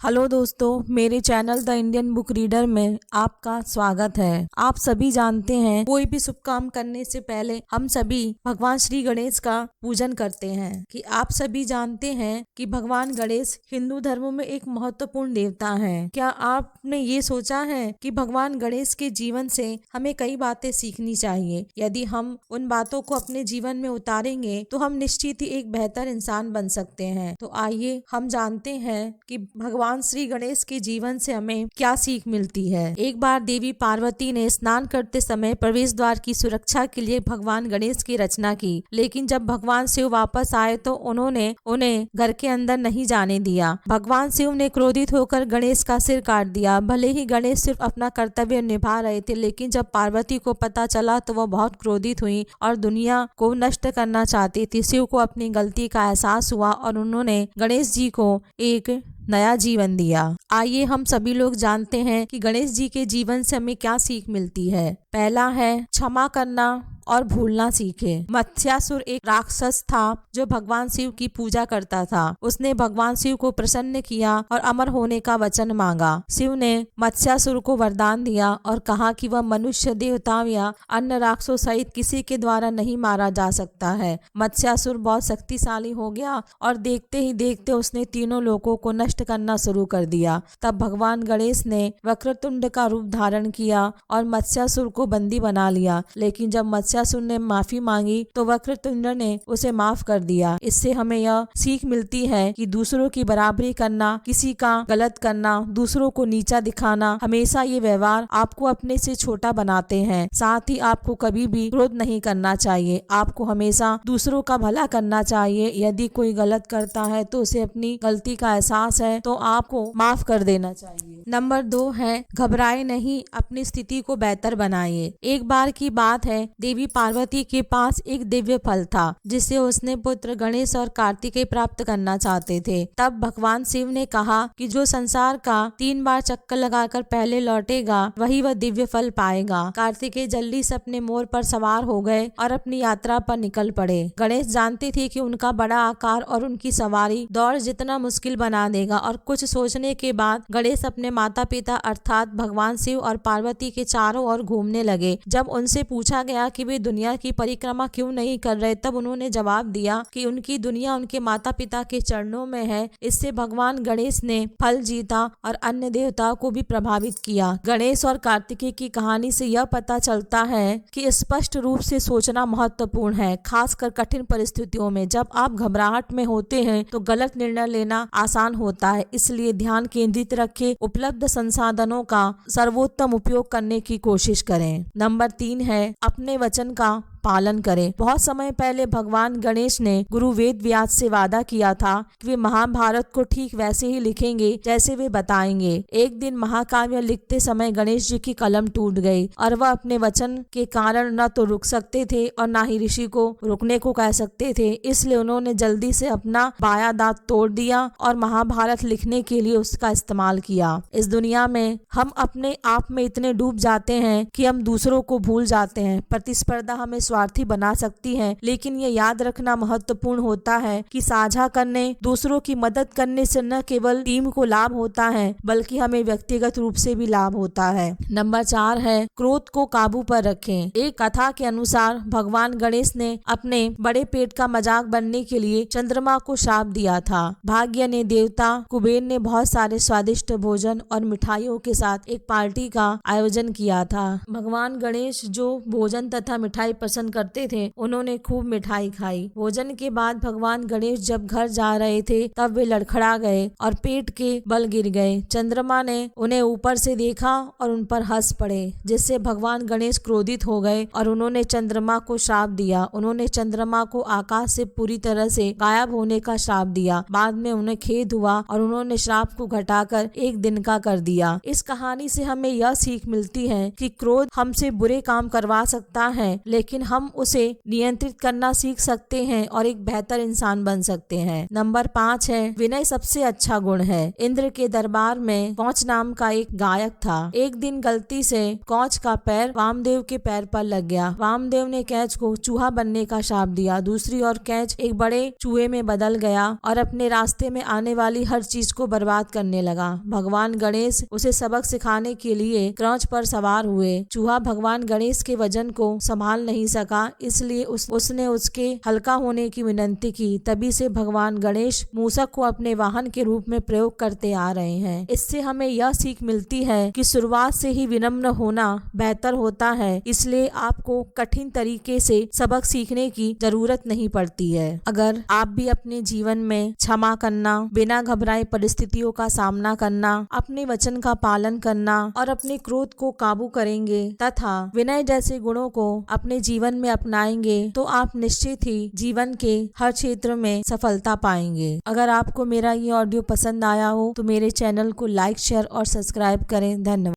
Hello दोस्तों, मेरे channel the Indian book reader में आपका स्वागत है। आप सभी जानते हैं कोई भी शुभ काम करने से पहले हम सभी भगवान श्री गणेश का पूजन करते हैं। कि आप सभी जानते हैं कि भगवान गणेश हिंदू धर्म में एक महत्वपूर्ण देवता हैं। क्या आपने ये सोचा है कि भगवान गणेश के जीवन से हमें कई बातें सीखनी चाहिए। यदि हम उन बातों को अपने जीवन में उतारेंगे तो हम निश्चित ही एक बेहतर इंसान बन सकते हैं। तो आइए हम जानते हैं कि भगवान श्री गणेश के जीवन से हमें क्या सीख मिलती है। एक बार देवी पार्वती ने स्नान करते समय प्रवेश द्वार की सुरक्षा के लिए भगवान गणेश की रचना की, लेकिन जब भगवान शिव वापस आए तो उन्होंने उन्हें घर के अंदर नहीं जाने दिया। भगवान शिव ने क्रोधित होकर गणेश का सिर काट दिया। भले ही गणेश सिर्फ अपना कर्तव्य निभा रहे थे, लेकिन जब पार्वती को पता चला तो वह बहुत क्रोधित हुई और दुनिया को नष्ट करना चाहती थी। शिव को अपनी गलती का एहसास हुआ और उन्होंने गणेश जी को एक नया जीवन दिया। आइए हम सभी लोग जानते हैं कि गणेश जी के जीवन से हमें क्या सीख मिलती है। पहला है क्षमा करना और भूलना सीखे। मत्स्यासुर एक राक्षस था जो भगवान शिव की पूजा करता था। उसने भगवान शिव को प्रसन्न किया और अमर होने का वचन मांगा। शिव ने मत्स्यासुर को वरदान दिया और कहा कि वह मनुष्य, देवताओं या अन्य राक्षसों सहित किसी के द्वारा नहीं मारा जा सकता है। मत्स्यासुर बहुत शक्तिशाली हो गया और देखते ही देखते उसने तीनों लोगों को नष्ट करना शुरू कर दिया। तब भगवान गणेश ने वक्रतुंड का रूप धारण किया और मत्स्यासुर को बंदी बना लिया। लेकिन जब मत्स्यासुर ने माफी मांगी तो वक्रतुंड ने उसे माफ कर दिया। इससे हमें यह सीख मिलती है कि दूसरों की बराबरी करना, किसी का गलत करना, दूसरों को नीचा दिखाना, हमेशा ये व्यवहार आपको अपने से छोटा बनाते हैं। साथ ही आपको कभी भी क्रोध नहीं करना चाहिए। आपको हमेशा दूसरों का भला करना चाहिए। यदि कोई गलत करता है तो उसे अपनी गलती का एहसास है तो आपको माफ कर देना चाहिए। नंबर 2 है घबराए नहीं, अपनी स्थिति को बेहतर बनाइए। एक बार की बात है, देवी पार्वती के पास एक दिव्य फल था जिसे उसने पुत्र गणेश और कार्तिकेय प्राप्त करना चाहते थे। तब भगवान शिव ने कहा कि जो संसार का 3 बार चक्कर लगाकर पहले लौटेगा वही वह दिव्य फल पाएगा। कार्तिकेय जल्दी से अपने मोर पर सवार हो गए और अपनी यात्रा पर निकल पड़े। गणेश जानते थे कि उनका बड़ा आकार और उनकी सवारी दौड़ जितना मुश्किल बना देगा और कुछ सोचने के बाद गणेश अपने माता पिता अर्थात भगवान शिव और पार्वती के चारों ओर घूमने लगे। जब उनसे पूछा गया कि वे दुनिया की परिक्रमा क्यों नहीं कर रहे, तब उन्होंने जवाब दिया कि उनकी दुनिया उनके माता पिता के चरणों में है। इससे भगवान गणेश ने फल जीता और अन्य देवताओं को भी प्रभावित किया। गणेश और कार्तिकेय की कहानी से यह पता चलता है कि स्पष्ट रूप से सोचना महत्वपूर्ण है, खासकर कठिन परिस्थितियों में। जब आप घबराहट में होते हैं तो गलत निर्णय लेना आसान होता है, इसलिए ध्यान केंद्रित रखें, उपलब्ध संसाधनों का सर्वोत्तम उपयोग करने की कोशिश करें। नंबर 3 है अपने वचन का पालन करें। बहुत समय पहले भगवान गणेश ने गुरु वेद व्यास से वादा किया था कि वे महाभारत को ठीक वैसे ही लिखेंगे जैसे वे बताएंगे। एक दिन महाकाव्य लिखते समय गणेश जी की कलम टूट गई और वह अपने वचन के कारण न तो रुक सकते थे और न ही ऋषि को रुकने को कह सकते थे। इसलिए उन्होंने जल्दी से अपना बायां दांत तोड़ दिया और महाभारत लिखने के लिए उसका इस्तेमाल किया। इस दुनिया में हम अपने आप में इतने डूब जाते हैं कि हम दूसरों को भूल जाते हैं। प्रतिस्पर्धा हमें स्वार्थी बना सकती है, लेकिन ये याद रखना महत्वपूर्ण होता है कि साझा करने, दूसरों की मदद करने से न केवल टीम को लाभ होता है बल्कि हमें व्यक्तिगत रूप से भी लाभ होता है। नंबर 4 है क्रोध को काबू पर रखें। एक कथा के अनुसार भगवान गणेश ने अपने बड़े पेट का मजाक बनने के लिए चंद्रमा को श्राप दिया था। भाग्य ने देवता कुबेर ने बहुत सारे स्वादिष्ट भोजन और मिठाइयों के साथ एक पार्टी का आयोजन किया था। भगवान गणेश जो भोजन तथा मिठाई पसंद करते थे, उन्होंने खूब मिठाई खाई। भोजन के बाद भगवान गणेश जब घर जा रहे थे तब वे लड़खड़ा गए और पेट के बल गिर गए। चंद्रमा ने उन्हें ऊपर से देखा और उन पर हंस पड़े, जिससे भगवान गणेश क्रोधित हो गए और उन्होंने चंद्रमा को श्राप दिया। उन्होंने चंद्रमा को आकाश से पूरी तरह से गायब होने का श्राप दिया। बाद में उन्हें खेद हुआ और उन्होंने श्राप को घटाकर 1 दिन का कर दिया। इस कहानी से हमें यह सीख मिलती है कि क्रोध हमसे बुरे काम करवा सकता है, लेकिन हम उसे नियंत्रित करना सीख सकते हैं और एक बेहतर इंसान बन सकते हैं। नंबर 5 है विनय सबसे अच्छा गुण है। इंद्र के दरबार में कौच नाम का एक गायक था। एक दिन गलती से कौच का पैर वामदेव के पैर पर लग गया। वामदेव ने कैच को चूहा बनने का शाप दिया। दूसरी ओर कैच एक बड़े चूहे में बदल गया और अपने रास्ते में आने वाली हर चीज को बर्बाद करने लगा। भगवान गणेश उसे सबक सिखाने के लिए क्रॉच पर सवार हुए। चूहा भगवान गणेश के वजन को संभाल नहीं सका, इसलिए उसने उसके हल्का होने की विनंती की। तभी से भगवान गणेश मूसक को अपने वाहन के रूप में प्रयोग करते आ रहे हैं। इससे हमें यह सीख मिलती है कि शुरुआत से ही विनम्र होना बेहतर होता है, इसलिए आपको कठिन तरीके से सबक सीखने की जरूरत नहीं पड़ती है। अगर आप भी अपने जीवन में क्षमा करना, बिना घबराए परिस्थितियों का सामना करना, अपने वचन का पालन करना और अपने क्रोध को काबू करेंगे तथा विनय जैसे गुणों को अपने जीवन में अपनाएंगे तो आप निश्चित ही जीवन के हर क्षेत्र में सफलता पाएंगे। अगर आपको मेरा ये ऑडियो पसंद आया हो तो मेरे चैनल को लाइक, शेयर और सब्सक्राइब करें। धन्यवाद।